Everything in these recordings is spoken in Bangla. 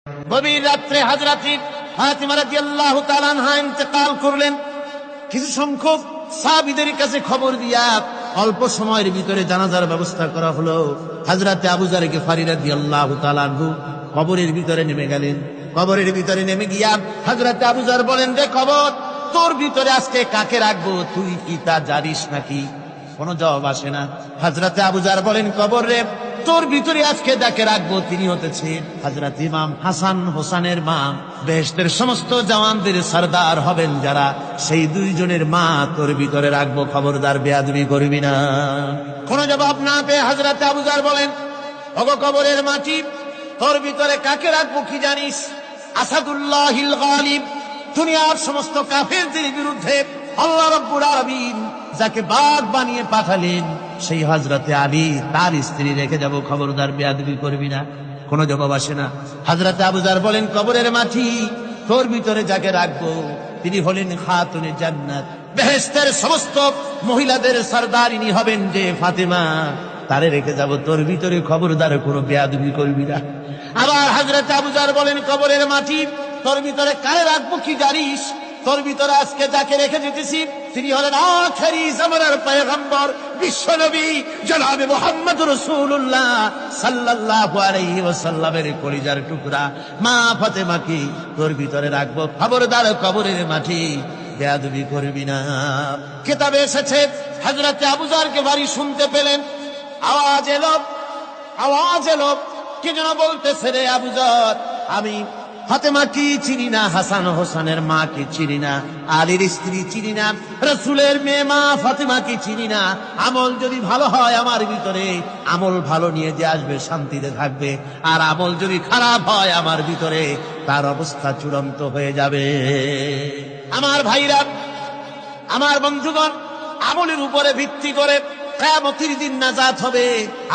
গভীর রাত্রে হযরত ফাতিমা রাদিয়াল্লাহু তাআলা আনহা ইন্তেকাল করলেন। কিছু সংখ্যক সাহাবীদের কাছে খবর দিয়া অল্প সময়ের ভিতরে জানাজার ব্যবস্থা করা হলো। হযরত আবু যর গিফারী রাদিয়াল্লাহু তাআলা আনহু কবরের ভিতরে নেমে গেলেন। কবরের ভিতরে নেমে গিয়া হযরত আবু যর বলেন, রে কবর, তোর ভিতরে আজকে কাকে রাখবো, তুই কি তা জানিস নাকি? কোনো জবাব আসে না। হযরত আবু যর বলেন, কবর রে, তোর ভিতরে আজকে যাকে রাখবো তিনি হতেছেন হযরত ইমাম হাসান হোসেনের মা। বেহেশতের সমস্ত জওয়ানদের সরদার হবেন যারা, সেই দুইজনের মা তোর ভিতরে রাখবো, খবরদার বেয়াদবি করবি না। কোন জবাব না পেয়ে হযরত আবু যর বলেন, ওগো কবরের মাটি, তোর ভিতরে কাকে রাখবো কি জানিস? আসাদুল্লাহিল গালিব, দুনিয়ার সমস্ত কাফেরদের বিরুদ্ধে আল্লাহ রাব্বুল আলামিন যাকে বাঘ বানিয়ে পাঠালেন, সেই হযরতে আলী, তার স্ত্রী রেখে যাব, খবরদার বেয়াদবি করবি না। কোনো জবাব আসে না। হযরত আবু যর বলেন, কবরের মাটি, তোর ভিতরে যাকে রাখবো তিনি হলেন খাতুনে জান্নাত, বেহেশতের সমস্ত মহিলাদের সরদারিনী হবেন যে ফাতেমা, তারে রেখে যাব, তোর ভিতরে খবরদার কোনো বেয়াদবি করবি না। আবার হযরত আবু যর বলেন, কবরের মাটি, তোর ভিতরে কারে রাখবো কি জানিস? তোর ভিতরে আজকে যাকে রেখে যেতেছি তিনি হলেন আখেরি জামানার পয়গম্বর বিশ্বনবী জনাবে মুহাম্মদ রাসূলুল্লাহ সাল্লাল্লাহু আলাইহি ওয়াসাল্লামের কলিজার টুকরা মা ফাতেমাকে তোর ভিতরে রাখবো, খবরদার কবরের মাটি বেয়াদবি করবি না। কিতাবে এসেছে হযরত আবু যরকে বাড়ি শুনতে পেলেন, আওয়াজ এলো, কি যেন বলতেছে, রে আবু যর, আমি ফাতেমা কি চিনি না, হাসান হোসেনের মা কি চিনি না, আলীর স্ত্রী চিনি না, রাসূলের মেয়ে মা ফাতেমা কি চিনি না। আমল যদি ভালো হয় আমার ভিতরে, আমল ভালো নিয়ে যে আসবে শান্তিতে থাকবে, আর আমল যদি খারাপ হয় আমার ভিতরে, তার অবস্থা চূড়ান্ত হয়ে যাবে। আমার ভাইরা, আমার বন্ধুগণ, আমলের উপরে ভিত্তি করে কিয়ামতের দিন নাজাত হবে।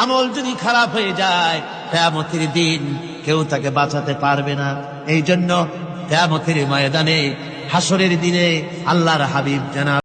আমল যদি খারাপ হয়ে যায়, কিয়ামতের দিন কেউ তাকে বাঁচাতে পারবে না। এই জন্য কিয়ামতের ময়দানে, হাসরের দিনে আল্লাহর হাবিব জানাব